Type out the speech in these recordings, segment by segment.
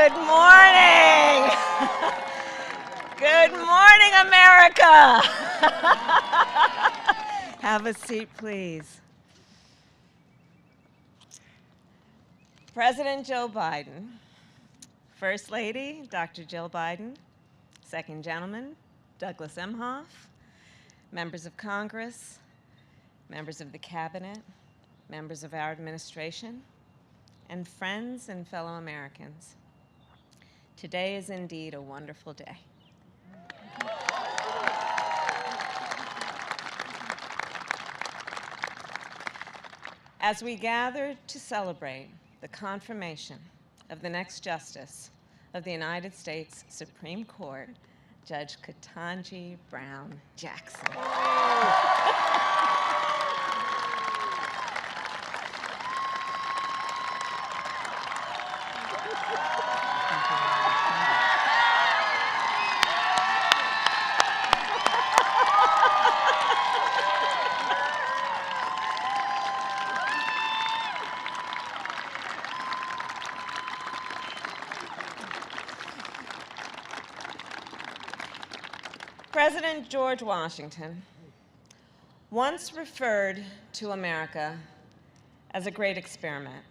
Good morning. Good morning, America. Have a seat, please. President Joe Biden, First Lady Dr. Jill Biden, Second Gentleman Douglas Emhoff, members of Congress, members of the Cabinet, members of our administration, and friends and fellow Americans. Today is indeed a wonderful day. As we gather to celebrate the confirmation of the next Justice of the United States Supreme Court, Judge Ketanji Brown Jackson. President George Washington once referred to America as a great experiment,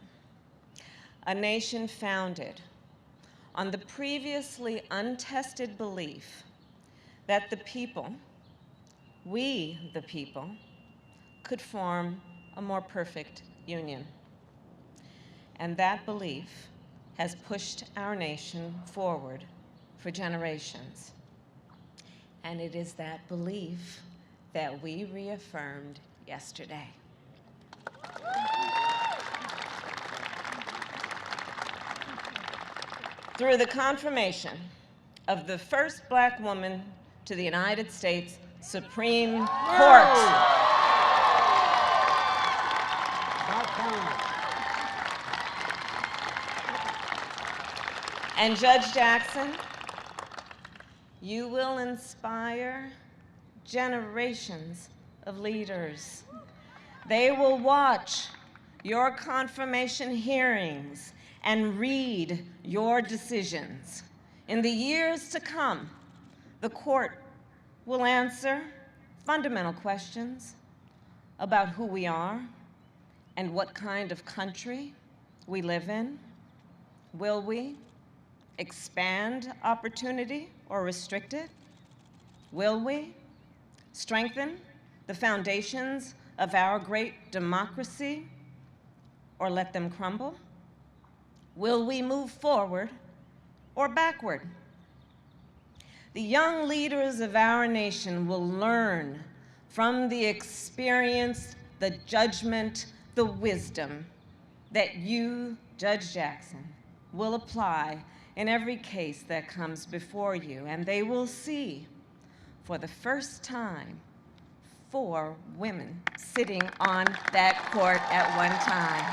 a nation founded on the previously untested belief that the people, we the people, could form a more perfect union. And that belief has pushed our nation forward for generations. And it is that belief that we reaffirmed yesterday. Through the confirmation of the first Black woman to the United States Supreme Court. And Judge Jackson, you will inspire generations of leaders. They will watch your confirmation hearings and read your decisions. In the years to come, the court will answer fundamental questions about who we are and what kind of country we live in. Will we expand opportunity or restrict it? Will we strengthen the foundations of our great democracy or let them crumble? Will we move forward or backward? The young leaders of our nation will learn from the experience, the judgment, the wisdom that you, Judge Jackson, will apply in every case that comes before you, and they will see, for the first time, 4 women sitting on that court at one time.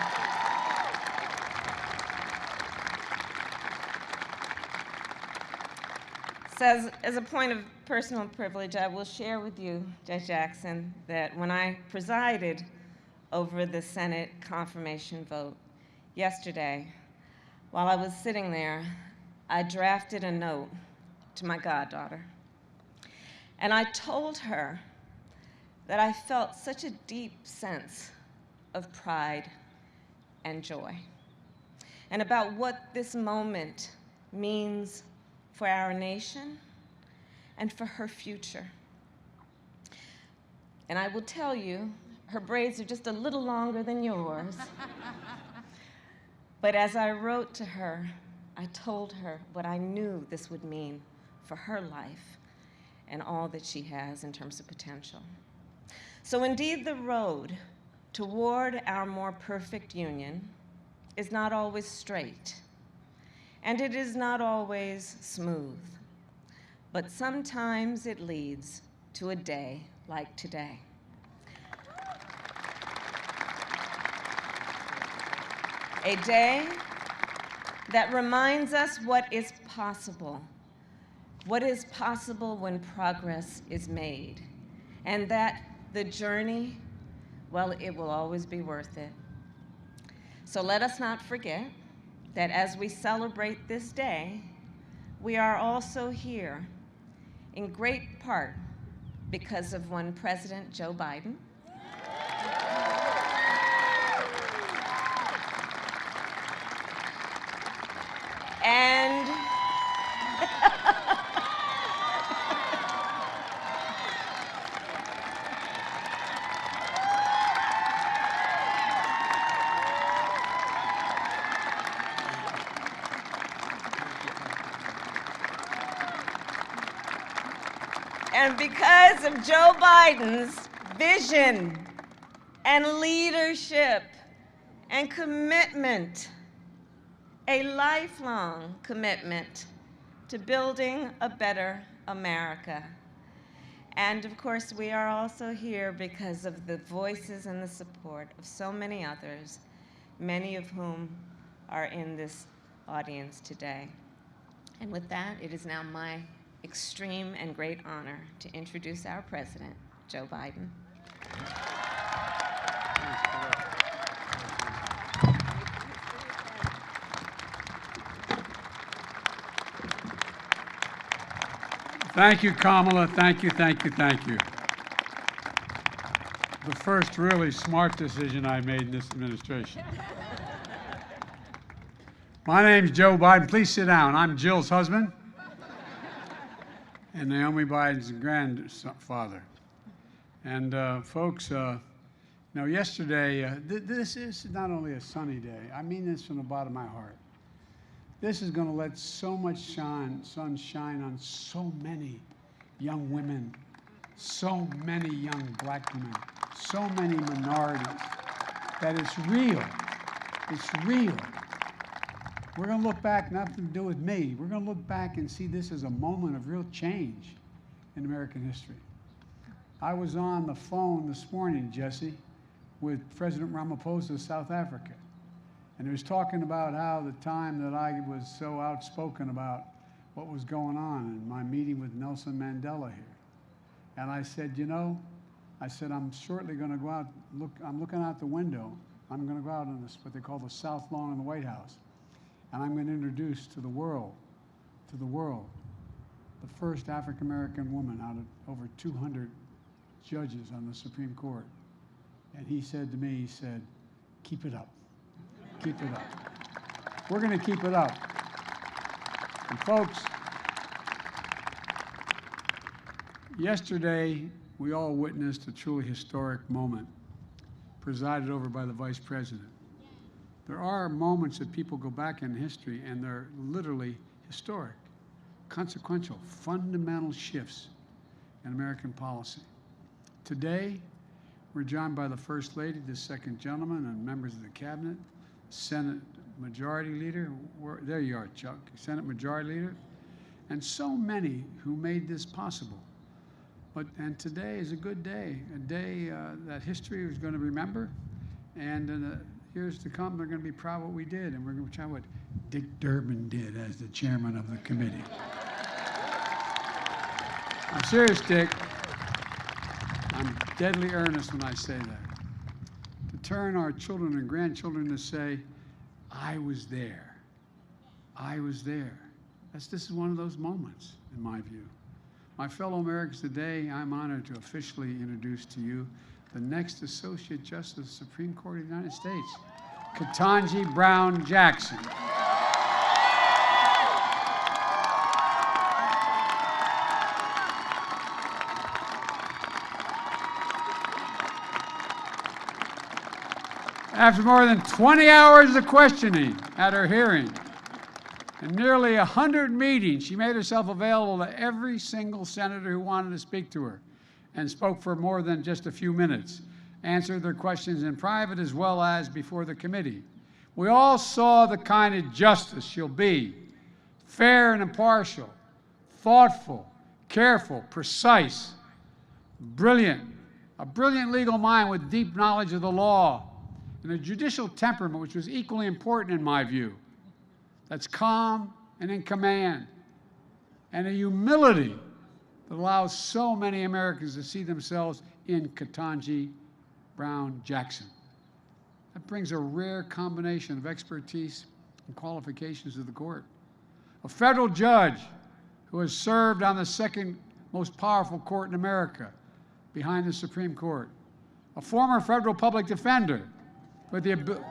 So as a point of personal privilege, I will share with you, Judge Jackson, that when I presided over the Senate confirmation vote yesterday, while I was sitting there, I drafted a note to my goddaughter. And I told her that I felt such a deep sense of pride and joy, and about what this moment means for our nation and for her future. And I will tell you, her braids are just a little longer than yours. But as I wrote to her, I told her what I knew this would mean for her life and all that she has in terms of potential. So indeed, the road toward our more perfect union is not always straight, and it is not always smooth, but sometimes it leads to a day like today. A day that reminds us what is possible when progress is made, and that the journey, well, it will always be worth it. So let us not forget that as we celebrate this day, we are also here in great part because of one President Joe Biden, and and because of Joe Biden's vision and leadership and commitment, a lifelong commitment to building a better America. And of course, we are also here because of the voices and the support of so many others, many of whom are in this audience today. And with that, it is now my extreme and great honor to introduce our President, Joe Biden. Thank you, Kamala. Thank you, thank you, thank you. The first really smart decision I made in this administration. My name's Joe Biden. Please sit down. I'm Jill's husband and Naomi Biden's grandfather. And folks, yesterday, this is not only a sunny day, I mean this from the bottom of my heart. This is going to let so much sun shine on so many young women, so many young black women, so many minorities, that it's real. It's real. We're going to look back, nothing to do with me. We're going to look back and see this as a moment of real change in American history. I was on the phone this morning, Jesse, with President Ramaphosa of South Africa. And he was talking about how the time that I was so outspoken about what was going on in my meeting with Nelson Mandela here. And I said, I'm shortly going to go out, I'm looking out the window. I'm going to go out on this, what they call the South Lawn in the White House. And I'm going to introduce to the world, the first African-American woman out of over 200 judges on the Supreme Court. And he said to me, he said, keep it up. Keep it up. We're going to keep it up. And folks, yesterday we all witnessed a truly historic moment presided over by the Vice President. There are moments that people go back in history and they're literally historic, consequential, fundamental shifts in American policy. Today, we're joined by the First Lady, the Second Gentleman, and members of the Cabinet, Senate Majority Leader, there you are, Chuck, Senate Majority Leader, and so many who made this possible. And today is a good day, a day that history is going to remember, and in the years to come, they're going to be proud of what we did, and we're going to try what Dick Durbin did as the chairman of the committee. I'm serious, Dick. I'm deadly earnest when I say that. To turn our children and grandchildren to say, I was there. I was there. This is one of those moments, in my view. My fellow Americans, today I'm honored to officially introduce to you the next Associate Justice of the Supreme Court of the United States, Ketanji Brown Jackson. After more than 20 hours of questioning at her hearing and nearly 100 meetings, she made herself available to every single senator who wanted to speak to her and spoke for more than just a few minutes, answered their questions in private as well as before the committee. We all saw the kind of justice she'll be: fair and impartial, thoughtful, careful, precise, brilliant, a brilliant legal mind with deep knowledge of the law, and a judicial temperament which was equally important in my view, that's calm and in command, and a humility that allows so many Americans to see themselves in Ketanji Brown Jackson. That brings a rare combination of expertise, and qualifications of the court. A federal judge who has served on the second most powerful court in America, behind the Supreme Court. A former federal public defender with the ability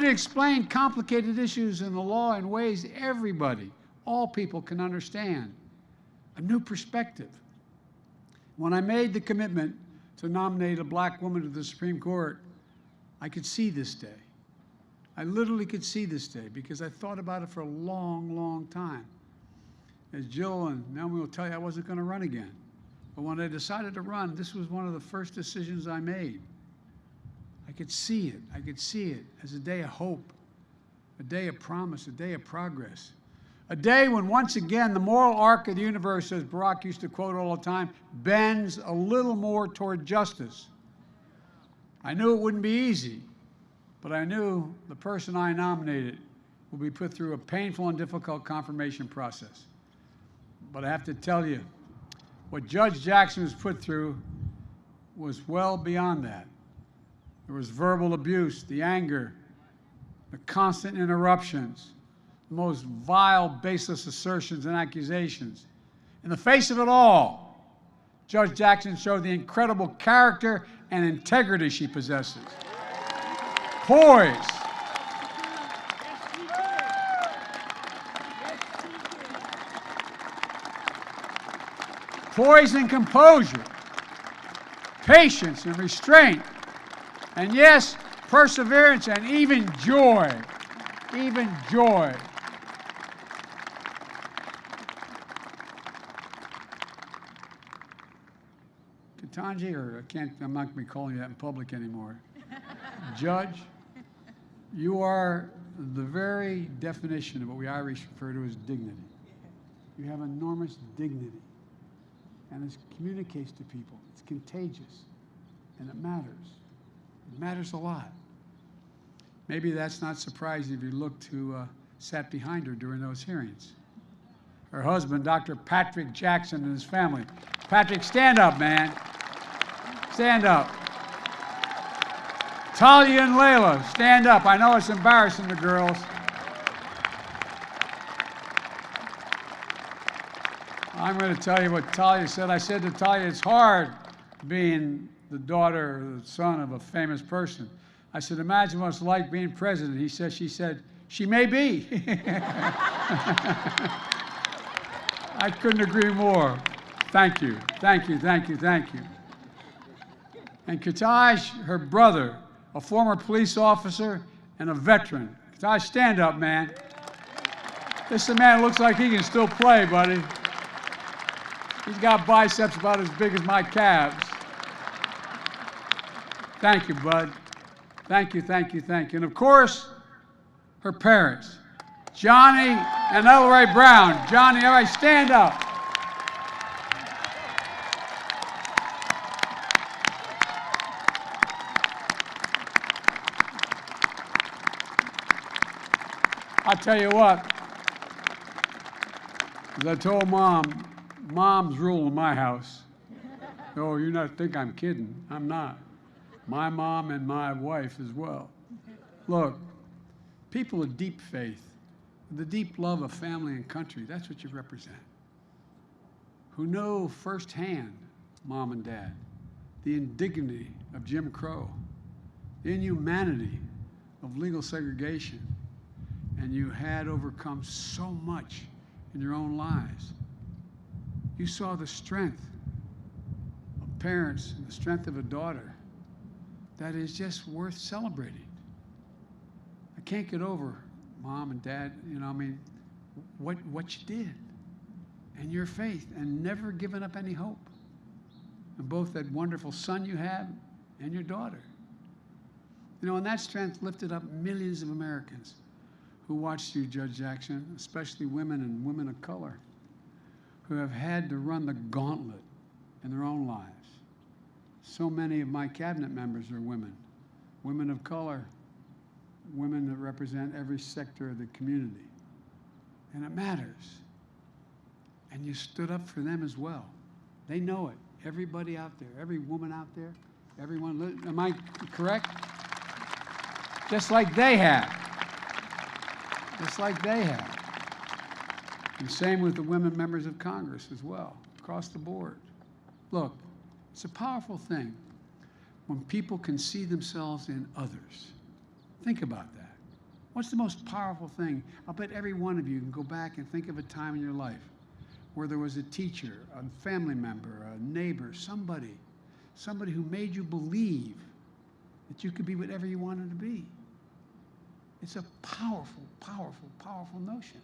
to explain complicated issues in the law in ways everybody, all people, can understand. A new perspective. When I made the commitment to nominate a black woman to the Supreme Court, I could see this day. I literally could see this day because I thought about it for a long, long time. As Jill and Naomi will tell you, I wasn't going to run again. But when I decided to run, this was one of the first decisions I made. I could see it. I could see it as a day of hope, a day of promise, a day of progress. A day when, once again, the moral arc of the universe, as Barack used to quote all the time, bends a little more toward justice. I knew it wouldn't be easy, but I knew the person I nominated would be put through a painful and difficult confirmation process. But I have to tell you, what Judge Jackson was put through was well beyond that. There was verbal abuse, the anger, the constant interruptions, the most vile, baseless assertions and accusations. In the face of it all, Judge Jackson showed the incredible character and integrity she possesses. Poise. Poise and composure, patience and restraint, and yes, perseverance and even joy, even joy. Ketanji, or I'm not going to be calling you that in public anymore. Judge, you are the very definition of what we Irish refer to as dignity. You have enormous dignity. And it communicates to people. It's contagious, and it matters. It matters a lot. Maybe that's not surprising if you looked who sat behind her during those hearings. Her husband, Dr. Patrick Jackson, and his family. Patrick, stand up, man. Stand up. Talia and Layla, stand up. I know it's embarrassing the girls. I'm going to tell you what Talia said. I said to Talia, it's hard being the daughter or the son of a famous person. I said, imagine what it's like being president. She said, she may be. I couldn't agree more. Thank you, thank you, thank you, thank you. And Ketanji, her brother, a former police officer and a veteran. Ketanji, stand up, man. This man looks like he can still play, buddy. He's got biceps about as big as my calves. Thank you, bud. Thank you, thank you, thank you. And of course, her parents, Johnny and Elroy Brown. Johnny, everybody stand up. I'll tell you what, as I told Mom's rule in my house. Oh, you not think I'm kidding. I'm not. My mom and my wife as well. Look, people of deep faith, the deep love of family and country, that's what you represent. Who know firsthand, Mom and Dad, the indignity of Jim Crow, the inhumanity of legal segregation, and you had overcome so much in your own lives. You saw the strength of parents and the strength of a daughter that is just worth celebrating. I can't get over, Mom and Dad, what you did and your faith and never giving up any hope. And both that wonderful son you have and your daughter. And that strength lifted up millions of Americans who watched you, Judge Jackson, especially women and women of color, who have had to run the gauntlet in their own lives. So many of my cabinet members are women, women of color, women that represent every sector of the community. And it matters. And you stood up for them as well. They know it. Everybody out there, every woman out there, Everyone, am I correct? Just like they have. Just like they have. And same with the women members of Congress as well, across the board. Look, it's a powerful thing when people can see themselves in others. Think about that. What's the most powerful thing? I'll bet every one of you can go back and think of a time in your life where there was a teacher, a family member, a neighbor, somebody who made you believe that you could be whatever you wanted to be. It's a powerful, powerful, powerful notion.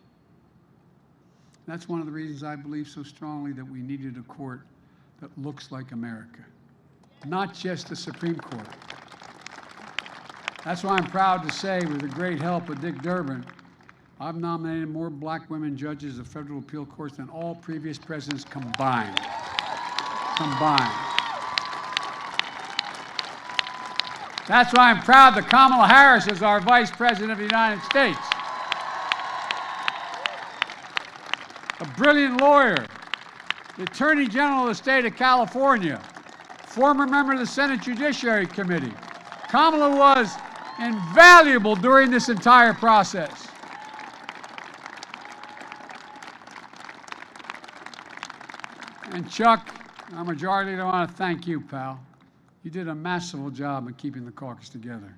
That's one of the reasons I believe so strongly that we needed a court that looks like America, not just the Supreme Court. That's why I'm proud to say, with the great help of Dick Durbin, I've nominated more black women judges of federal appeal courts than all previous presidents combined. That's why I'm proud that Kamala Harris is our Vice President of the United States. A brilliant lawyer, the Attorney General of the state of California, former member of the Senate Judiciary Committee. Kamala was invaluable during this entire process. And Chuck, our majority leader, I want to thank you, pal. You did a masterful job in keeping the caucus together,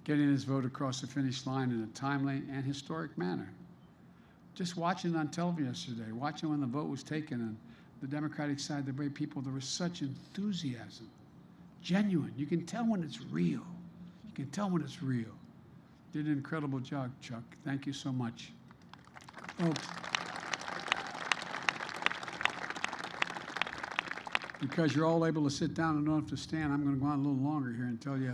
getting this vote across the finish line in a timely and historic manner. Just watching it on television yesterday, watching when the vote was taken on the Democratic side, the way people, there was such enthusiasm, genuine. You can tell when it's real. You can tell when it's real. Did an incredible job, Chuck. Thank you so much. Folks, because you're all able to sit down and don't have to stand, I'm going to go on a little longer here and tell you.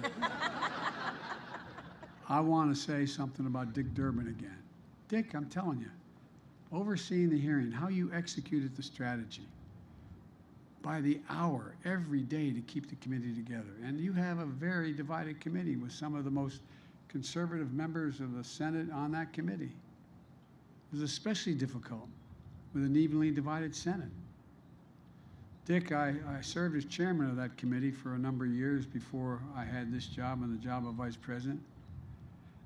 I want to say something about Dick Durbin again. Dick, I'm telling you, overseeing the hearing, how you executed the strategy by the hour, every day to keep the committee together. And you have a very divided committee with some of the most conservative members of the Senate on that committee. It was especially difficult with an evenly divided Senate. Dick, I served as chairman of that committee for a number of years before I had this job and the job of vice president,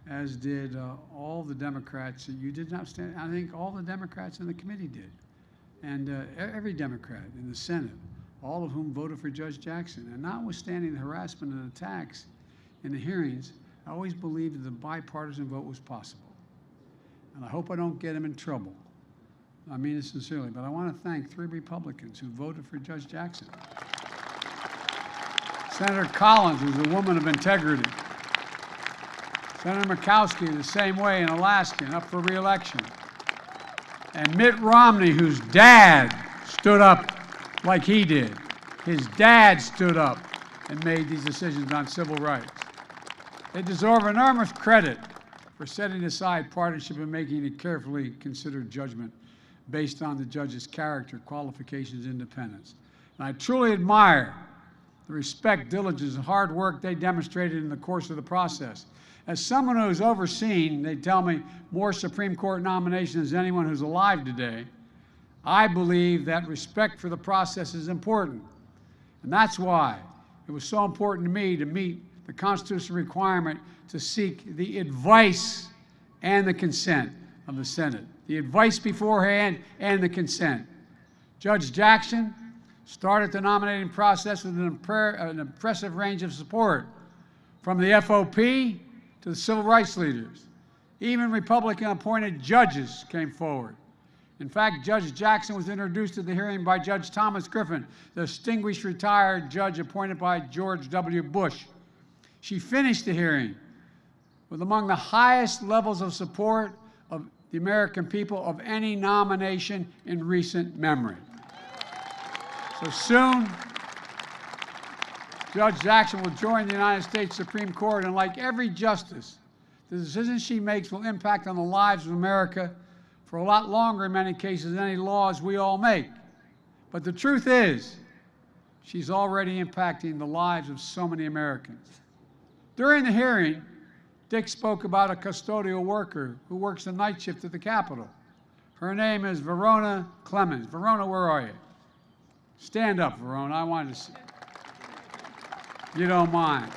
as did all the Democrats. You did not stand. I think all the Democrats in the committee did, and every Democrat in the Senate, all of whom voted for Judge Jackson. And notwithstanding the harassment and attacks in the hearings, I always believed that the bipartisan vote was possible. And I hope I don't get him in trouble. I mean it sincerely, but I want to thank 3 Republicans who voted for Judge Jackson. Senator Collins was a woman of integrity. Senator Murkowski, the same way, an Alaskan, up for re-election. And Mitt Romney, whose dad stood up like he did. His dad stood up and made these decisions on civil rights. They deserve enormous credit for setting aside partisanship and making a carefully considered judgment based on the judge's character, qualifications, independence. And I truly admire the respect, diligence, and hard work they demonstrated in the course of the process. As someone who's overseen, they tell me, more Supreme Court nominations than anyone who's alive today, I believe that respect for the process is important. And that's why it was so important to me to meet the constitutional requirement to seek the advice and the consent of the Senate. The advice beforehand and the consent. Judge Jackson started the nominating process with an impressive range of support, from the FOP to the civil rights leaders. Even Republican-appointed judges came forward. In fact, Judge Jackson was introduced at the hearing by Judge Thomas Griffin, the distinguished retired judge appointed by George W. Bush. She finished the hearing with among the highest levels of support of the American people of any nomination in recent memory. So soon, Judge Jackson will join the United States Supreme Court, and like every justice, the decisions she makes will impact on the lives of America for a lot longer, in many cases, than any laws we all make. But the truth is, she's already impacting the lives of so many Americans. During the hearing, Dick spoke about a custodial worker who works the night shift at the Capitol. Her name is Verona Clemens. Verona, where are you? Stand up, Verona. I wanted to see. you don't mind.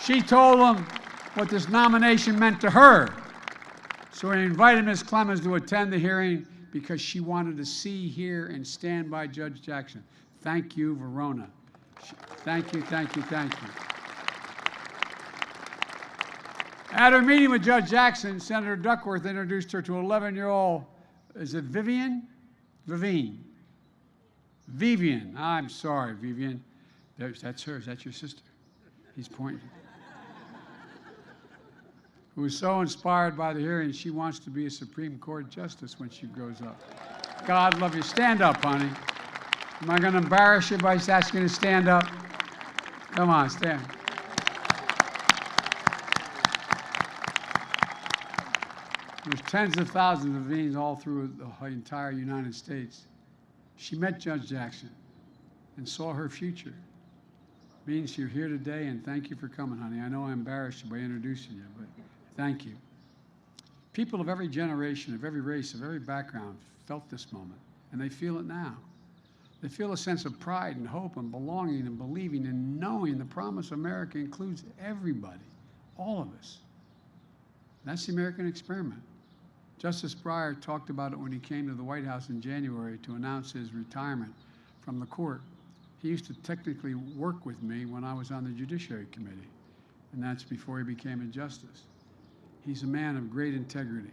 She told him what this nomination meant to her. So he invited Ms. Clemens to attend the hearing because she wanted to see, hear, and stand by Judge Jackson. Thank you, Verona. Thank you, thank you, thank you. At her meeting with Judge Jackson, Senator Duckworth introduced her to 11-year-old, is it Vivian? Vivian. I'm sorry, Vivian. That's her. Is that your sister? He's pointing. Who was so inspired by the hearing, she wants to be a Supreme Court justice when she grows up. God love you. Stand up, honey. Am I going to embarrass you by asking you to stand up? Come on, stand. There's tens of thousands of Vivians all through the entire United States. She met Judge Jackson and saw her future. Means you're here today, and thank you for coming, honey. I know I embarrassed you by introducing you, but thank you. People of every generation, of every race, of every background felt this moment, and they feel it now. They feel a sense of pride and hope and belonging and believing and knowing the promise of America includes everybody, all of us. That's the American experiment. Justice Breyer talked about it when he came to the White House in January to announce his retirement from the court. He used to technically work with me when I was on the Judiciary Committee, and that's before he became a justice. He's a man of great integrity.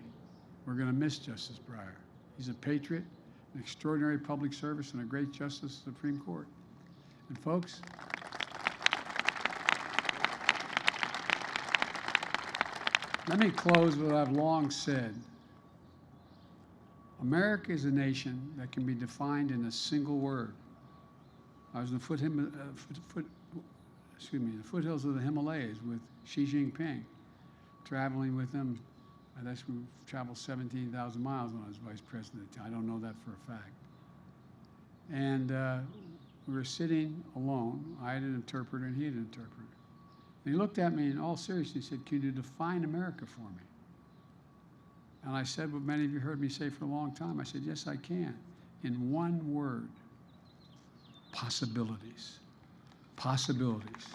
We're going to miss Justice Breyer. He's a patriot, an extraordinary public service, and a great justice of the Supreme Court. And folks, let me close with what I've long said. America is a nation that can be defined in a single word. I was in the foothills of the Himalayas with Xi Jinping, traveling with him. I guess we traveled 17,000 miles when I was vice president. I don't know that for a fact. And we were sitting alone. I had an interpreter and he had an interpreter. And he looked at me in all seriousness. He said, "Can you define America for me?" And I said what many of you heard me say for a long time. I said, "Yes, I can. In one word, possibilities. Possibilities.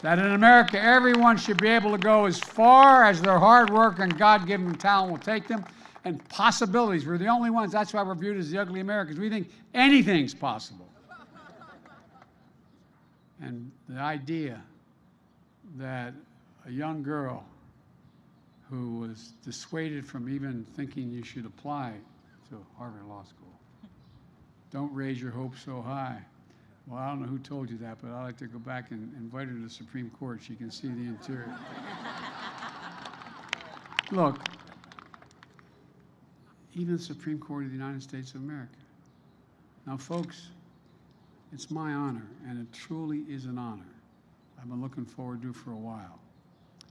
That in America, everyone should be able to go as far as their hard work and God-given talent will take them, and possibilities. We're the only ones. That's why we're viewed as the ugly Americans. We think anything's possible." And the idea that a young girl who was dissuaded from even thinking you should apply to Harvard Law School, don't raise your hopes so high. Well, I don't know who told you that, but I'd like to go back and invite her to the Supreme Court. She can see the interior. Look, even the Supreme Court of the United States of America. Now, folks, it's my honor, and it truly is an honor. I've been looking forward to it for a while,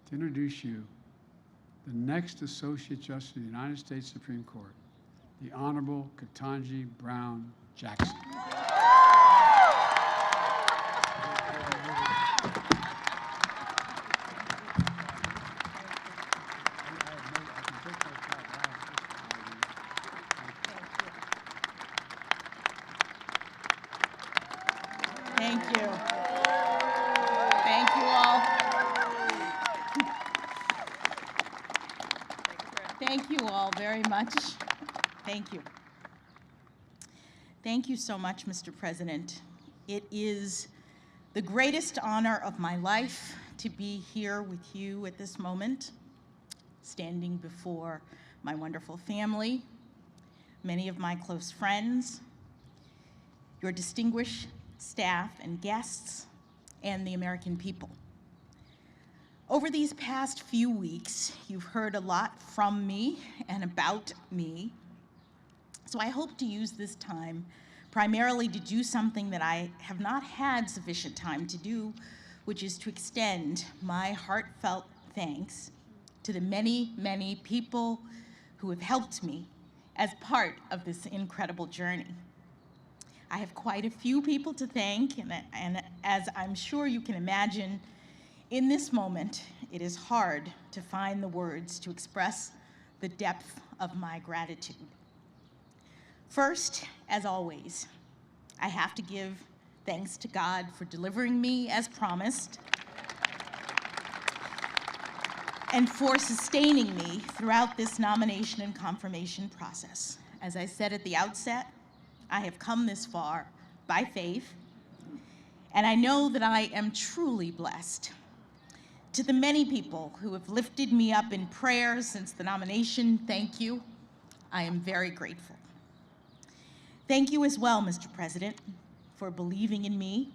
to introduce you the next Associate Justice of the United States Supreme Court, the Honorable Ketanji Brown Jackson. Thank you. Thank you all. Thank you all very much. Thank you. Thank you so much, Mr. President. It is the greatest honor of my life to be here with you at this moment, standing before my wonderful family, many of my close friends, your distinguished staff and guests, and the American people. Over these past few weeks, you've heard a lot from me and about me. So I hope to use this time primarily to do something that I have not had sufficient time to do, which is to extend my heartfelt thanks to the many, many people who have helped me as part of this incredible journey. I have quite a few people to thank, and as I'm sure you can imagine, in this moment, it is hard to find the words to express the depth of my gratitude. First, as always, I have to give Thanks to God for delivering me as promised and for sustaining me throughout this nomination and confirmation process. As I said at the outset, I have come this far by faith, and I know that I am truly blessed. To the many people who have lifted me up in prayer since the nomination, thank you. I am very grateful. Thank you as well, Mr. President, for believing in me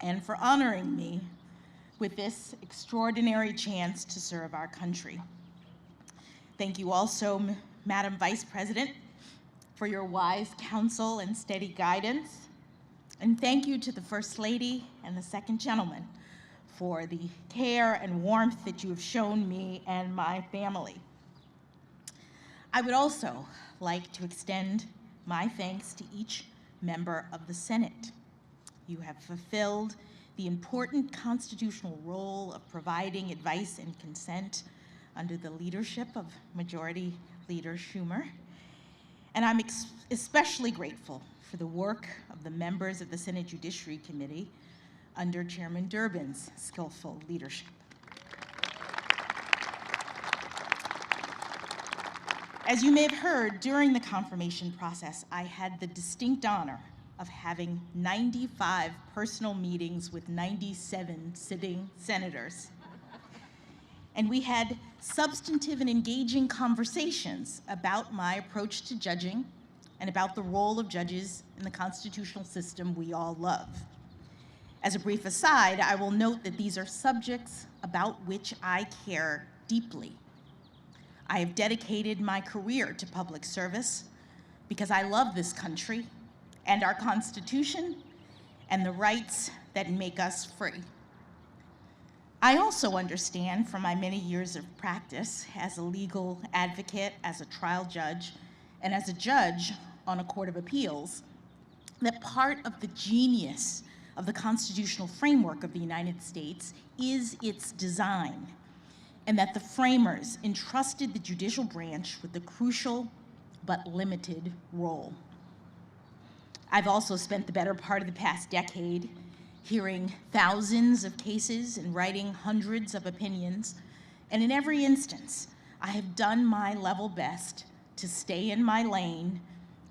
and for honoring me with this extraordinary chance to serve our country. Thank you also, Madam Vice President, for your wise counsel and steady guidance. And thank you to the First Lady and the Second Gentleman for the care and warmth that you have shown me and my family. I would also like to extend my thanks to each member of the Senate. You have fulfilled the important constitutional role of providing advice and consent under the leadership of Majority Leader Schumer. And I'm especially grateful for the work of the members of the Senate Judiciary Committee under Chairman Durbin's skillful leadership. As you may have heard, during the confirmation process, I had the distinct honor of having 95 personal meetings with 97 sitting senators. And we had substantive and engaging conversations about my approach to judging and about the role of judges in the constitutional system we all love. As a brief aside, I will note that these are subjects about which I care deeply. I have dedicated my career to public service because I love this country and our Constitution and the rights that make us free. I also understand from my many years of practice as a legal advocate, as a trial judge, and as a judge on a court of appeals, that part of the genius of the constitutional framework of the United States is its design, and that the framers entrusted the judicial branch with the crucial but limited role. I've also spent the better part of the past decade hearing thousands of cases and writing hundreds of opinions, and in every instance, I have done my level best to stay in my lane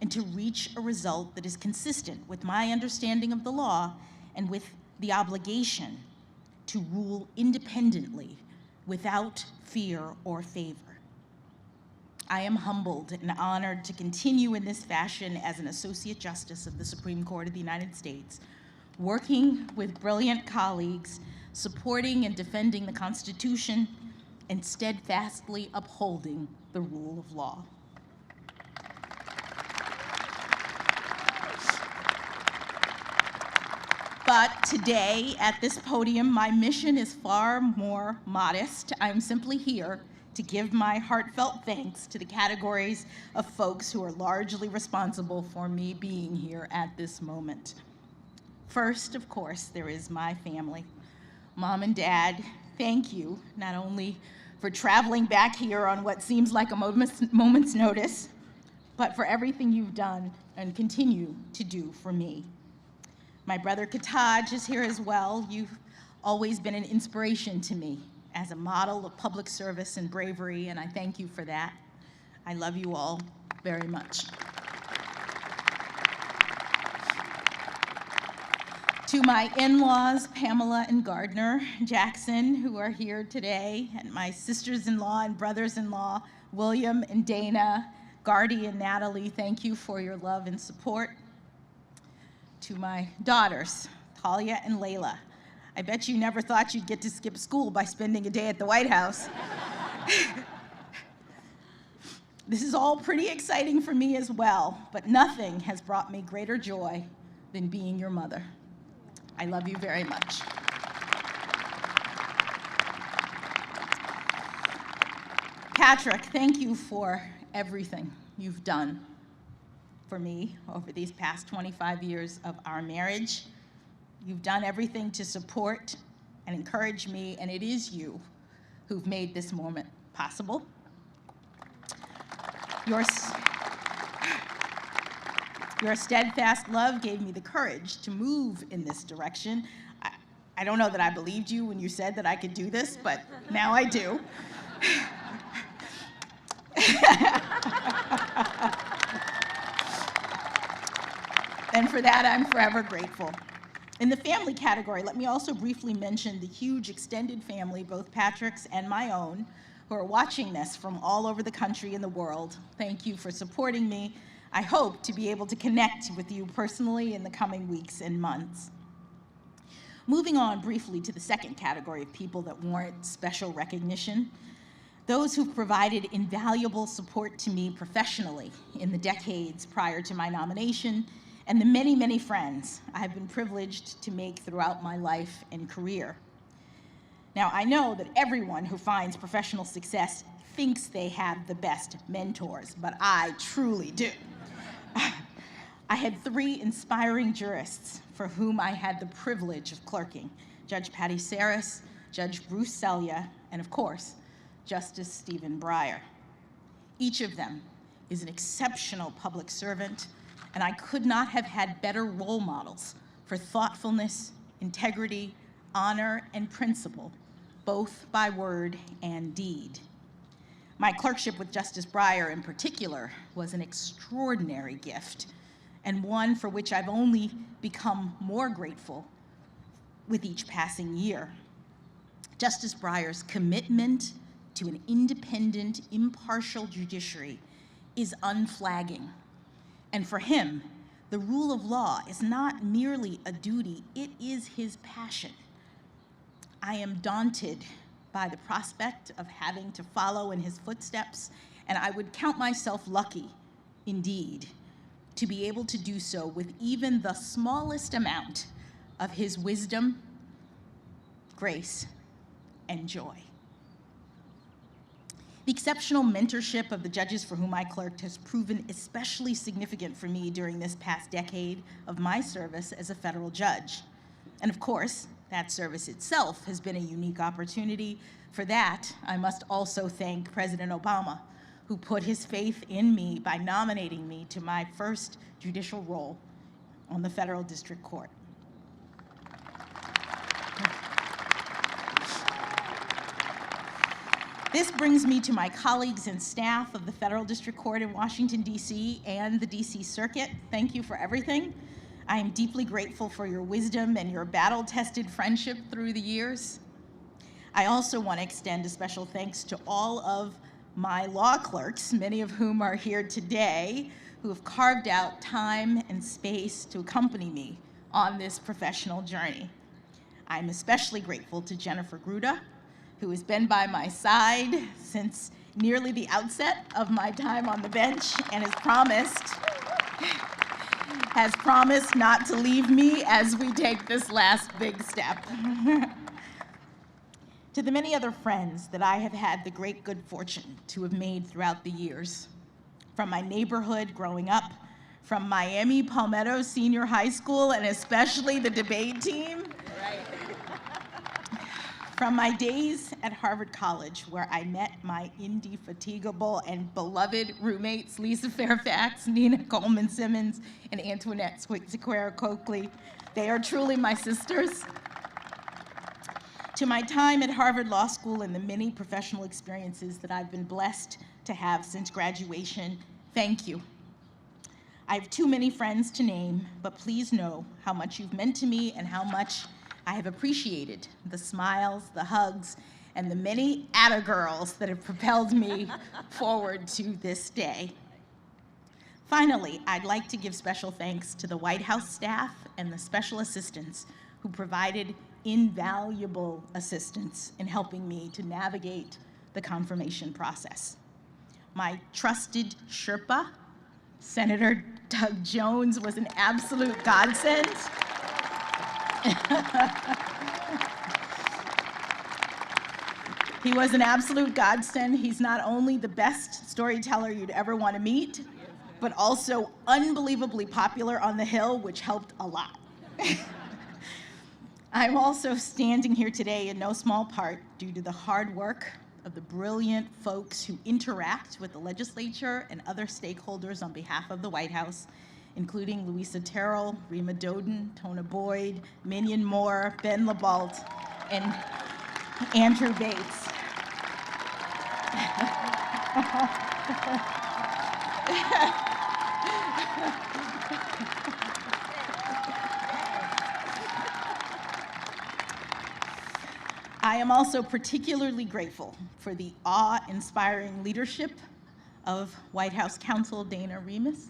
and to reach a result that is consistent with my understanding of the law and with the obligation to rule independently without fear or favor. I am humbled and honored to continue in this fashion as an Associate Justice of the Supreme Court of the United States, working with brilliant colleagues, supporting and defending the Constitution, and steadfastly upholding the rule of law. But today, at this podium, my mission is far more modest. I'm simply here to give my heartfelt thanks to the categories of folks who are largely responsible for me being here at this moment. First, of course, there is my family. Mom and Dad, thank you, not only for traveling back here on what seems like a moment's notice, but for everything you've done and continue to do for me. My brother Ketanji is here as well. You've always been an inspiration to me as a model of public service and bravery, and I thank you for that. I love you all very much. To my in-laws, Pamela and Gardner Jackson, who are here today, and my sisters-in-law and brothers-in-law, William and Dana, Gardy and Natalie, thank you for your love and support. To my daughters, Talia and Layla, I bet you never thought you'd get to skip school by spending a day at the White House. This is all pretty exciting for me as well, but nothing has brought me greater joy than being your mother. I love you very much. Patrick, thank you for everything you've done for me over these past 25 years of our marriage. You've done everything to support and encourage me, and it is you who've made this moment possible. Your steadfast love gave me the courage to move in this direction. I don't know that I believed you when you said that I could do this, but now I do. And for that, I'm forever grateful. In the family category, let me also briefly mention the huge extended family, both Patrick's and my own, who are watching this from all over the country and the world. Thank you for supporting me. I hope to be able to connect with you personally in the coming weeks and months. Moving on briefly to the second category of people that warrant special recognition, those who've provided invaluable support to me professionally in the decades prior to my nomination, and the many, many friends I have been privileged to make throughout my life and career. Now, I know that everyone who finds professional success thinks they have the best mentors, but I truly do. I had 3 inspiring jurists for whom I had the privilege of clerking: Judge Patty Saris, Judge Bruce Selya, and of course, Justice Stephen Breyer. Each of them is an exceptional public servant, and I could not have had better role models for thoughtfulness, integrity, honor, and principle, both by word and deed. My clerkship with Justice Breyer in particular was an extraordinary gift, and one for which I've only become more grateful with each passing year. Justice Breyer's commitment to an independent, impartial judiciary is unflagging. And for him, the rule of law is not merely a duty, it is his passion. I am daunted by the prospect of having to follow in his footsteps, and I would count myself lucky, indeed, to be able to do so with even the smallest amount of his wisdom, grace, and joy. The exceptional mentorship of the judges for whom I clerked has proven especially significant for me during this past decade of my service as a federal judge. And of course, that service itself has been a unique opportunity. For that, I must also thank President Obama, who put his faith in me by nominating me to my first judicial role on the Federal District Court. This brings me to my colleagues and staff of the Federal District Court in Washington, D.C. and the D.C. Circuit. Thank you for everything. I am deeply grateful for your wisdom and your battle-tested friendship through the years. I also want to extend a special thanks to all of my law clerks, many of whom are here today, who have carved out time and space to accompany me on this professional journey. I'm especially grateful to Jennifer Gruda, who has been by my side since nearly the outset of my time on the bench and has promised not to leave me as we take this last big step. To the many other friends that I have had the great good fortune to have made throughout the years, from my neighborhood growing up, from Miami Palmetto Senior High School, and especially the debate team, from my days at Harvard College, where I met my indefatigable and beloved roommates, Lisa Fairfax, Nina Coleman Simmons, and Antoinette Sequeira Coakley. They are truly my sisters. To my time at Harvard Law School and the many professional experiences that I've been blessed to have since graduation, thank you. I have too many friends to name, but please know how much you've meant to me and how much I have appreciated the smiles, the hugs, and the many attagirls that have propelled me forward to this day. Finally, I'd like to give special thanks to the White House staff and the special assistants who provided invaluable assistance in helping me to navigate the confirmation process. My trusted Sherpa, Senator Doug Jones, was an absolute godsend. He was an absolute godsend. He's not only the best storyteller you'd ever want to meet, but also unbelievably popular on the Hill, which helped a lot. I'm also standing here today in no small part due to the hard work of the brilliant folks who interact with the legislature and other stakeholders on behalf of the White House, including Louisa Terrell, Rima Doden, Tona Boyd, Minion Moore, Ben LeBalt, and Andrew Bates. I am also particularly grateful for the awe-inspiring leadership of White House counsel Dana Remus.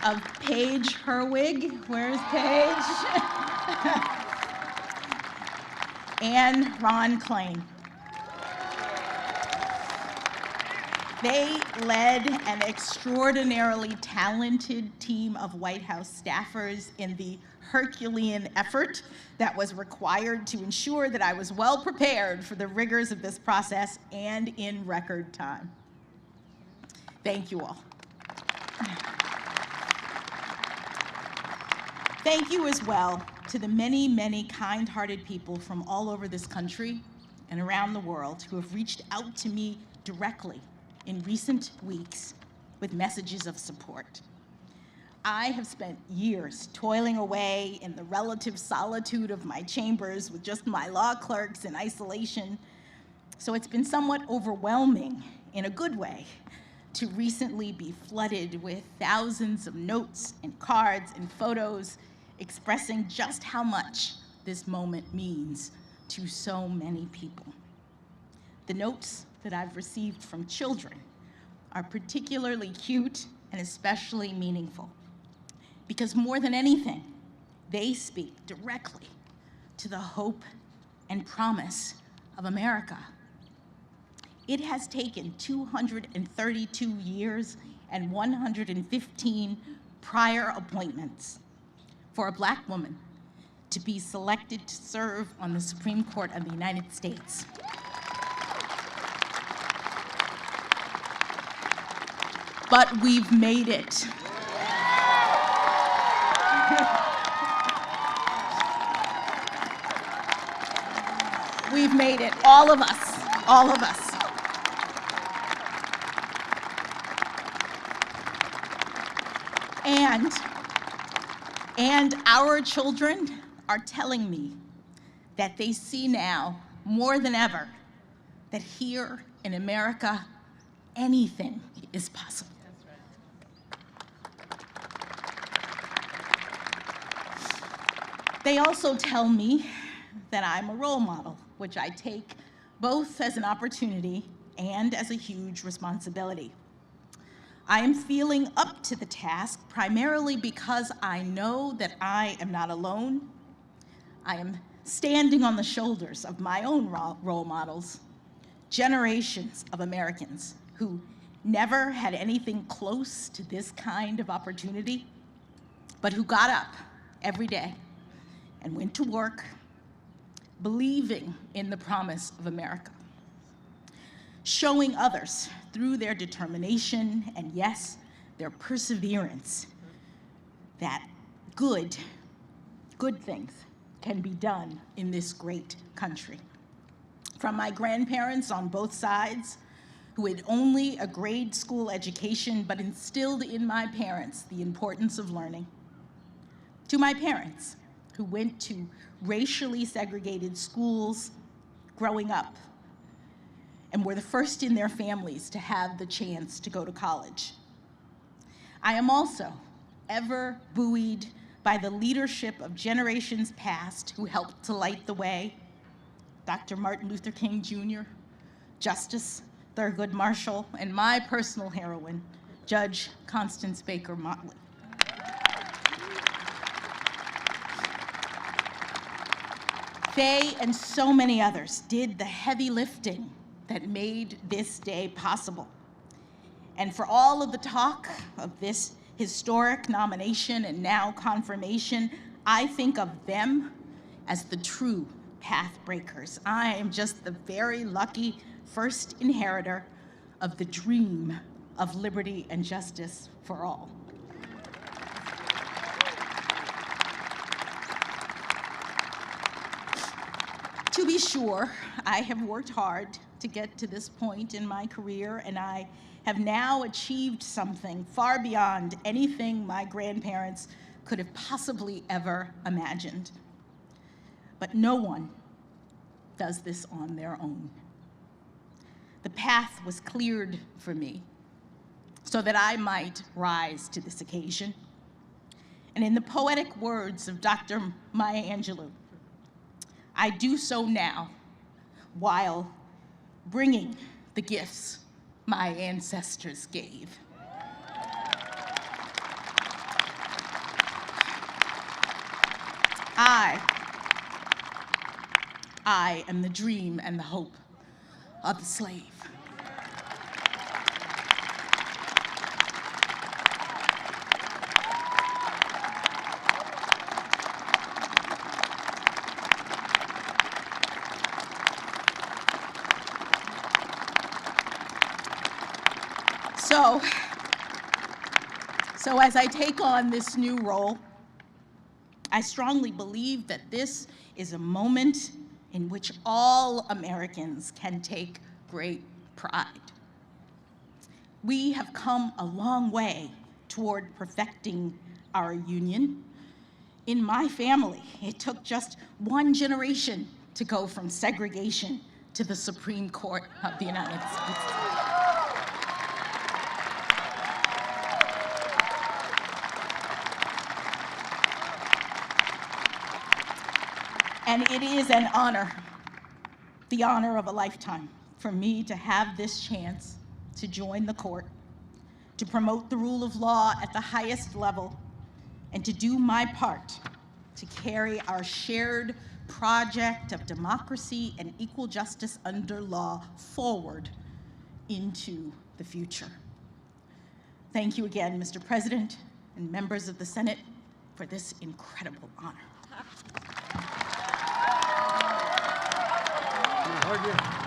Of Paige Herwig, where's Paige? And Ron Klain. They led an extraordinarily talented team of White House staffers in the Herculean effort that was required to ensure that I was well prepared for the rigors of this process and in record time. Thank you all. Thank you as well to the many, many kind-hearted people from all over this country and around the world who have reached out to me directly in recent weeks with messages of support. I have spent years toiling away in the relative solitude of my chambers with just my law clerks in isolation, so it's been somewhat overwhelming in a good way to recently be flooded with thousands of notes and cards and photos expressing just how much this moment means to so many people. The notes that I've received from children are particularly cute and especially meaningful because more than anything, they speak directly to the hope and promise of America. It has taken 232 years and 115 prior appointments for a Black woman to be selected to serve on the Supreme Court of the United States. But we've made it. We've made it, all of us, all of us. And our children are telling me that they see now, more than ever, that here in America, anything is possible. They also tell me that I'm a role model, which I take both as an opportunity and as a huge responsibility. I am feeling up to the task primarily because I know that I am not alone. I am standing on the shoulders of my own role models, generations of Americans who never had anything close to this kind of opportunity, but who got up every day and went to work believing in the promise of America, showing others through their determination and, yes, their perseverance that good things can be done in this great country. From my grandparents on both sides, who had only a grade school education but instilled in my parents the importance of learning, to my parents, who went to racially segregated schools growing up and were the first in their families to have the chance to go to college. I am also ever buoyed by the leadership of generations past who helped to light the way: Dr. Martin Luther King Jr., Justice Thurgood Marshall, and my personal heroine, Judge Constance Baker Motley. They and so many others did the heavy lifting that made this day possible. And for all of the talk of this historic nomination and now confirmation, I think of them as the true path breakers. I am just the very lucky first inheritor of the dream of liberty and justice for all. To be sure, I have worked hard to get to this point in my career, and I have now achieved something far beyond anything my grandparents could have possibly ever imagined. But no one does this on their own. The path was cleared for me so that I might rise to this occasion. And in the poetic words of Dr. Maya Angelou, I do so now while bringing the gifts my ancestors gave. I am the dream and the hope of the slave. So as I take on this new role, I strongly believe that this is a moment in which all Americans can take great pride. We have come a long way toward perfecting our union. In my family, it took just one generation to go from segregation to the Supreme Court of the United States. And it is an honor, the honor of a lifetime, for me to have this chance to join the court, to promote the rule of law at the highest level, and to do my part to carry our shared project of democracy and equal justice under law forward into the future. Thank you again, Mr. President and members of the Senate, for this incredible honor. Hug you.